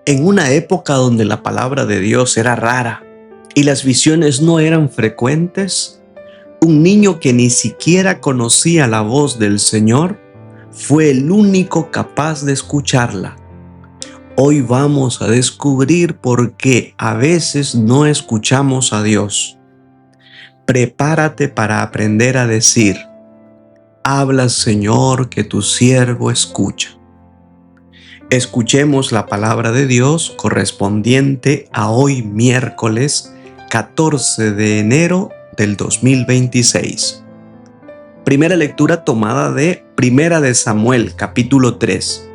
En una época donde la palabra de Dios era rara y las visiones no eran frecuentes, un niño que ni siquiera conocía la voz del Señor fue el único capaz de escucharla. Hoy vamos a descubrir por qué a veces no escuchamos a Dios. Prepárate para aprender a decir: habla, Señor, que tu siervo escucha. Escuchemos la palabra de Dios correspondiente a hoy miércoles 14 de enero del 2026. Primera lectura tomada de Primera de Samuel, capítulo 3.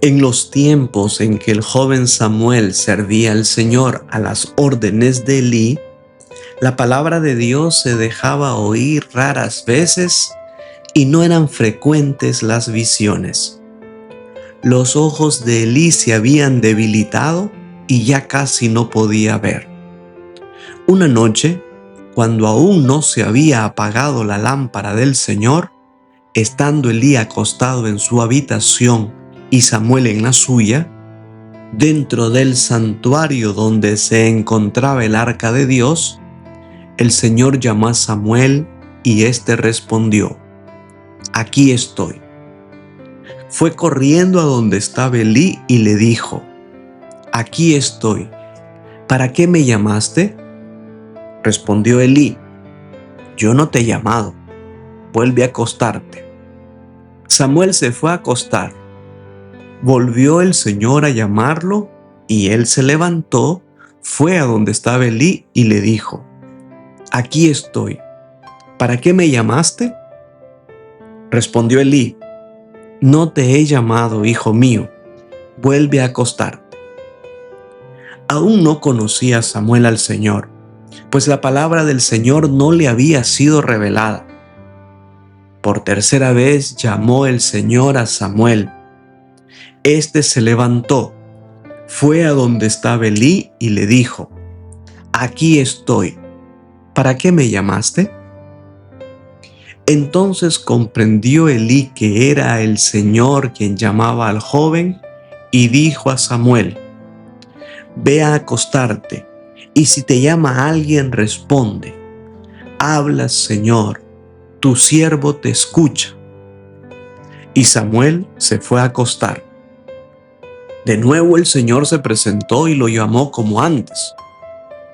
En los tiempos en que el joven Samuel servía al Señor a las órdenes de Elí, la palabra de Dios se dejaba oír raras veces y no eran frecuentes las visiones. Los ojos de Elí se habían debilitado y ya casi no podía ver. Una noche, cuando aún no se había apagado la lámpara del Señor, estando Elí acostado en su habitación y Samuel en la suya, dentro del santuario donde se encontraba el arca de Dios, el Señor llamó a Samuel y éste respondió: aquí estoy. Fue corriendo a donde estaba Elí y le dijo: aquí estoy. ¿Para qué me llamaste? Respondió Elí: yo no te he llamado. Vuelve a acostarte. Samuel se fue a acostar. Volvió el Señor a llamarlo y él se levantó, fue a donde estaba Elí y le dijo: aquí estoy. ¿Para qué me llamaste? Respondió Elí: no te he llamado, hijo mío. Vuelve a acostarte. Aún no conocía Samuel al Señor, pues la palabra del Señor no le había sido revelada. Por tercera vez llamó el Señor a Samuel. Este se levantó, fue a donde estaba Elí y le dijo: aquí estoy. ¿Para qué me llamaste? Entonces comprendió Elí que era el Señor quien llamaba al joven y dijo a Samuel: ve a acostarte, y si te llama alguien, responde: habla, Señor, tu siervo te escucha. Y Samuel se fue a acostar. De nuevo el Señor se presentó y lo llamó como antes: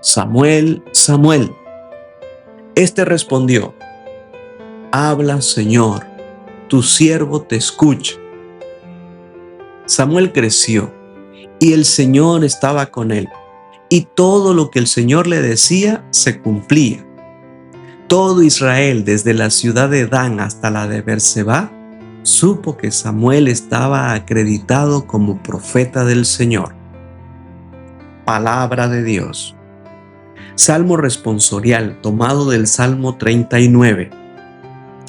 Samuel, Samuel. Este respondió: habla, Señor, tu siervo te escucha. Samuel creció y el Señor estaba con él, y todo lo que el Señor le decía se cumplía. Todo Israel, desde la ciudad de Dan hasta la de Berseba, supo que Samuel estaba acreditado como profeta del Señor. Palabra de Dios. Salmo responsorial tomado del Salmo 39.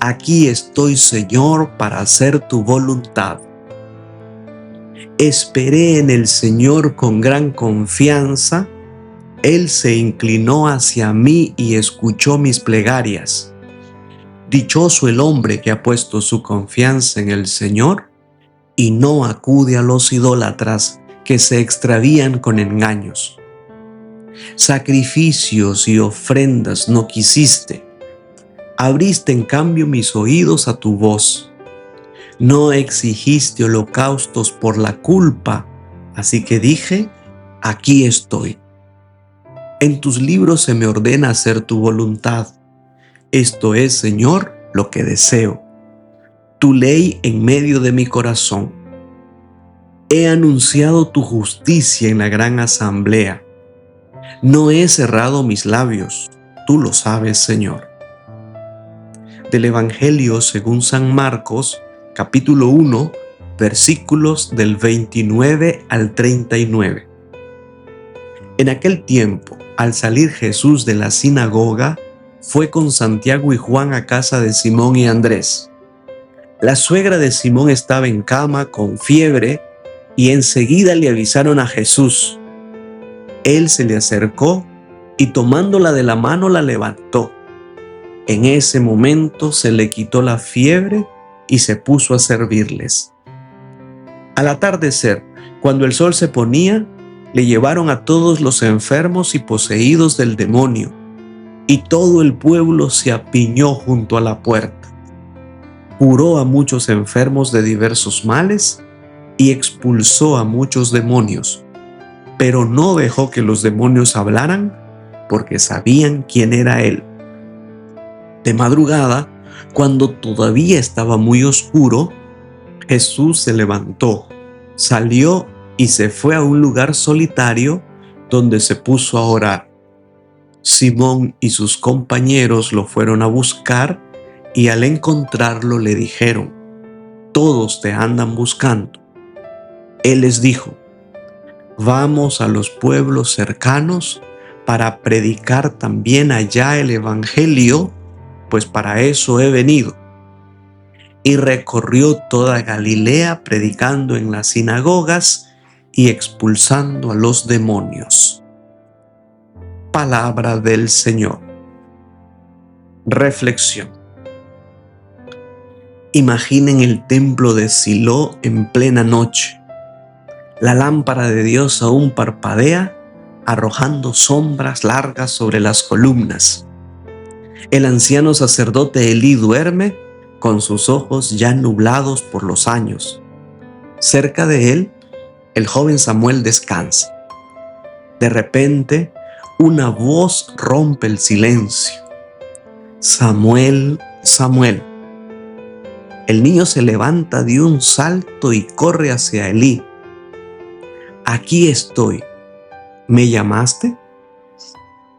Aquí estoy, Señor, para hacer tu voluntad. Esperé en el Señor con gran confianza. Él se inclinó hacia mí y escuchó mis plegarias. Dichoso el hombre que ha puesto su confianza en el Señor y no acude a los idólatras que se extravían con engaños. Sacrificios y ofrendas no quisiste. Abriste en cambio mis oídos a tu voz. No exigiste holocaustos por la culpa, así que dije: aquí estoy. En tus libros se me ordena hacer tu voluntad. Esto es, Señor, lo que deseo. Tu ley en medio de mi corazón. He anunciado tu justicia en la gran asamblea. No he cerrado mis labios, tú lo sabes, Señor. Del Evangelio según San Marcos, capítulo 1, versículos del 29 al 39. En aquel tiempo, al salir Jesús de la sinagoga, fue con Santiago y Juan a casa de Simón y Andrés. La suegra de Simón estaba en cama con fiebre y enseguida le avisaron a Jesús. Él se le acercó y tomándola de la mano la levantó. En ese momento se le quitó la fiebre y se puso a servirles. Al atardecer, cuando el sol se ponía, le llevaron a todos los enfermos y poseídos del demonio, y todo el pueblo se apiñó junto a la puerta. Curó a muchos enfermos de diversos males y expulsó a muchos demonios, pero no dejó que los demonios hablaran, porque sabían quién era él. De madrugada, cuando todavía estaba muy oscuro, Jesús se levantó, salió y se fue a un lugar solitario donde se puso a orar. Simón y sus compañeros lo fueron a buscar y al encontrarlo le dijeron: «Todos te andan buscando». Él les dijo: «Vamos a los pueblos cercanos para predicar también allá el evangelio, pues para eso he venido». Y recorrió toda Galilea predicando en las sinagogas y expulsando a los demonios. Palabra del Señor. Reflexión. Imaginen el templo de Silo en plena noche. La lámpara de Dios aún parpadea, arrojando sombras largas sobre las columnas. El anciano sacerdote Elí duerme con sus ojos ya nublados por los años. Cerca de él, el joven Samuel descansa. De repente, una voz rompe el silencio: «Samuel, Samuel». El niño se levanta de un salto y corre hacia Elí. «Aquí estoy. ¿Me llamaste?».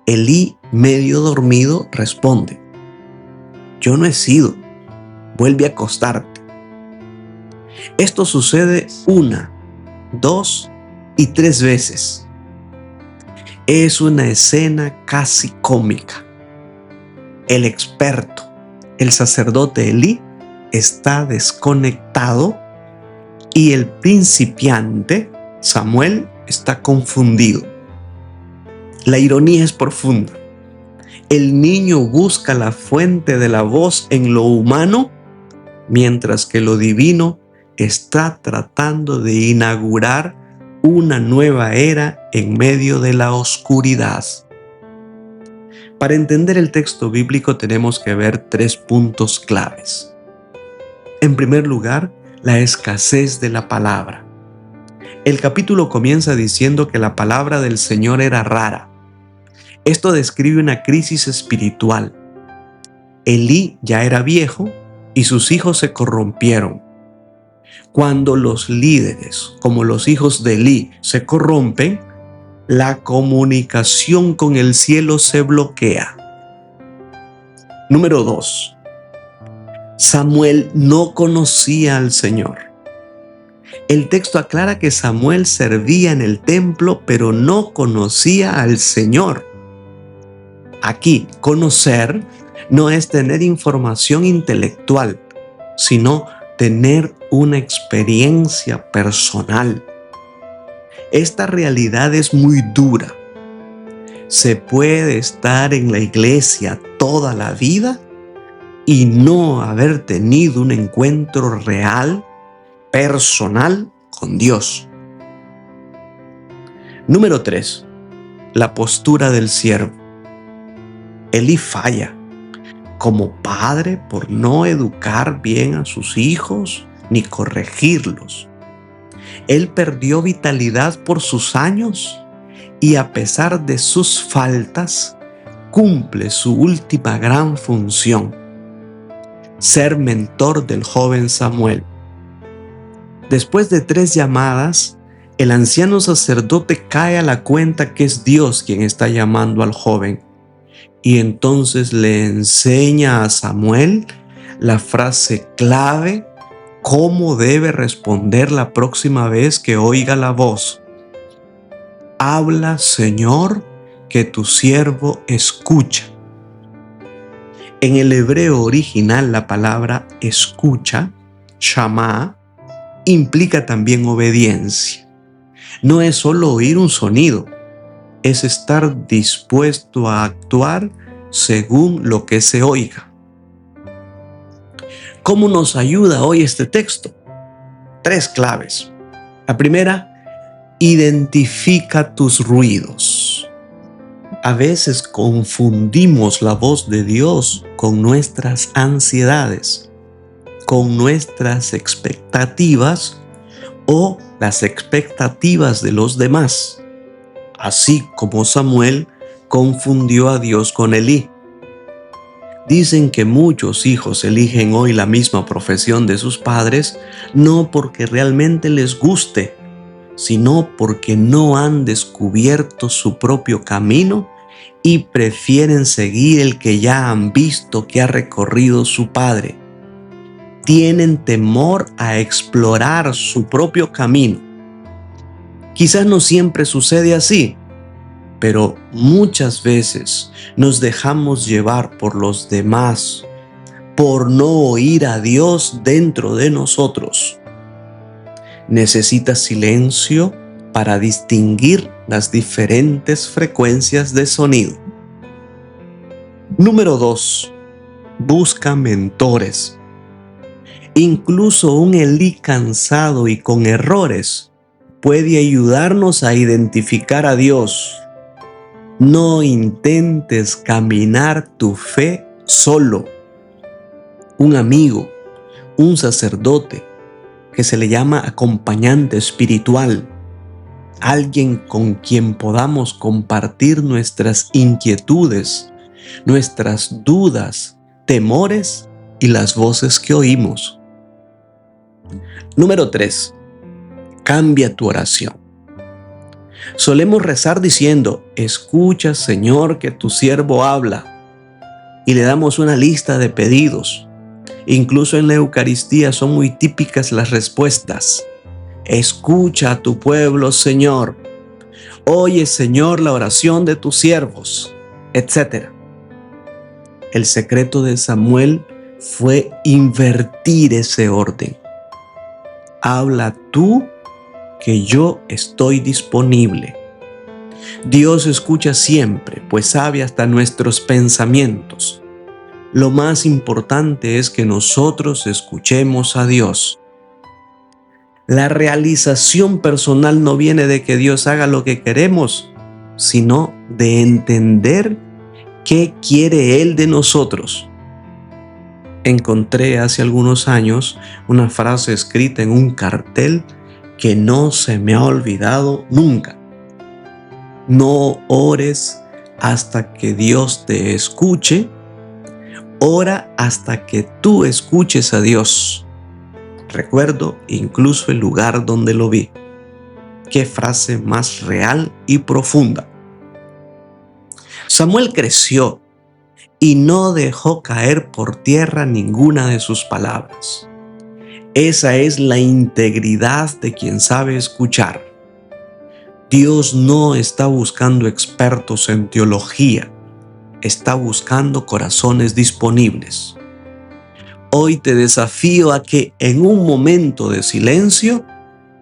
Elí, medio dormido, responde: «Yo no he sido. Vuelve a acostarte». Esto sucede 1, 2 y 3 veces. Es una escena casi cómica. El experto, el sacerdote Elí, está desconectado y el principiante, Samuel, está confundido. La ironía es profunda. El niño busca la fuente de la voz en lo humano, mientras que lo divino está tratando de inaugurar una nueva era en medio de la oscuridad. Para entender el texto bíblico tenemos que ver 3 puntos claves. En primer lugar, la escasez de la palabra. El capítulo comienza diciendo que la palabra del Señor era rara. Esto describe una crisis espiritual. Elí ya era viejo y sus hijos se corrompieron. Cuando los líderes, como los hijos de Elí, se corrompen, la comunicación con el cielo se bloquea. Número 2. Samuel no conocía al Señor. El texto aclara que Samuel servía en el templo, pero no conocía al Señor. Aquí, conocer no es tener información intelectual, sino tener una experiencia personal. Esta realidad es muy dura. Se puede estar en la iglesia toda la vida y no haber tenido un encuentro real, personal con Dios. Número 3. La postura del siervo. Elí falla como padre por no educar bien a sus hijos ni corregirlos. Él perdió vitalidad por sus años y a pesar de sus faltas, cumple su última gran función: ser mentor del joven Samuel. Después de 3 llamadas, el anciano sacerdote cae a la cuenta que es Dios quien está llamando al joven. Y entonces le enseña a Samuel la frase clave, cómo debe responder la próxima vez que oiga la voz: «Habla, Señor, que tu siervo escucha». En el hebreo original la palabra escucha, shamá, implica también obediencia. No es solo oír un sonido, es estar dispuesto a actuar según lo que se oiga. ¿Cómo nos ayuda hoy este texto? 3 claves. La primera, identifica tus ruidos. A veces confundimos la voz de Dios con nuestras ansiedades, con nuestras expectativas o las expectativas de los demás, así como Samuel confundió a Dios con Elí. Dicen que muchos hijos eligen hoy la misma profesión de sus padres no porque realmente les guste, sino porque no han descubierto su propio camino y prefieren seguir el que ya han visto que ha recorrido su padre. Tienen temor a explorar su propio camino. Quizás no siempre sucede así, pero muchas veces nos dejamos llevar por los demás, por no oír a Dios dentro de nosotros. Necesitas silencio para distinguir las diferentes frecuencias de sonido. Número 2. Busca mentores. Incluso un Elí cansado y con errores puede ayudarnos a identificar a Dios. No intentes caminar tu fe solo. Un amigo, un sacerdote, que se le llama acompañante espiritual, alguien con quien podamos compartir nuestras inquietudes, nuestras dudas, temores y las voces que oímos. Número 3. Cambia tu oración. Solemos rezar diciendo: escucha, Señor, que tu siervo habla. Y le damos una lista de pedidos. Incluso en la Eucaristía son muy típicas las respuestas. Escucha a tu pueblo, Señor. Oye, Señor, la oración de tus siervos, etc. El secreto de Samuel fue invertir ese orden. Habla tú, que yo estoy disponible. Dios escucha siempre, pues sabe hasta nuestros pensamientos. Lo más importante es que nosotros escuchemos a Dios. La realización personal no viene de que Dios haga lo que queremos, sino de entender qué quiere Él de nosotros. Encontré hace algunos años una frase escrita en un cartel que no se me ha olvidado nunca. No ores hasta que Dios te escuche, ora hasta que tú escuches a Dios. Recuerdo incluso el lugar donde lo vi. Qué frase más real y profunda. Samuel creció y no dejó caer por tierra ninguna de sus palabras. Esa es la integridad de quien sabe escuchar. Dios no está buscando expertos en teología, está buscando corazones disponibles. Hoy te desafío a que en un momento de silencio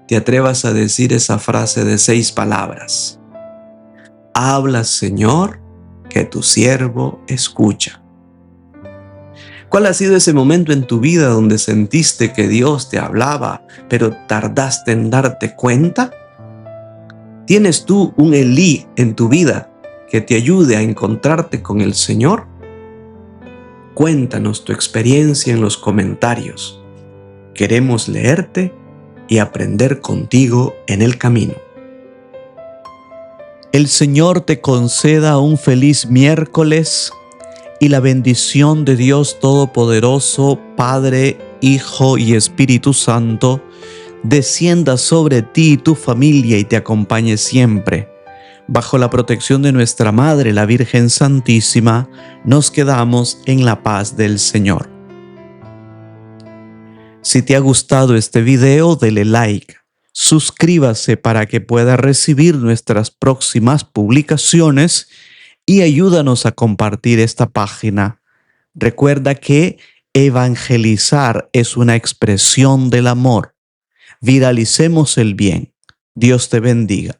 te atrevas a decir esa frase de 6 palabras. Habla, Señor, que tu siervo escucha. ¿Cuál ha sido ese momento en tu vida donde sentiste que Dios te hablaba, pero tardaste en darte cuenta? ¿Tienes tú un Elí en tu vida que te ayude a encontrarte con el Señor? Cuéntanos tu experiencia en los comentarios. Queremos leerte y aprender contigo en el camino. El Señor te conceda un feliz miércoles y la bendición de Dios Todopoderoso, Padre, Hijo y Espíritu Santo, descienda sobre ti y tu familia y te acompañe siempre. Bajo la protección de nuestra Madre, la Virgen Santísima, nos quedamos en la paz del Señor. Si te ha gustado este video, dele like, suscríbase para que pueda recibir nuestras próximas publicaciones y ayúdanos a compartir esta página. Recuerda que evangelizar es una expresión del amor. Viralicemos el bien. Dios te bendiga.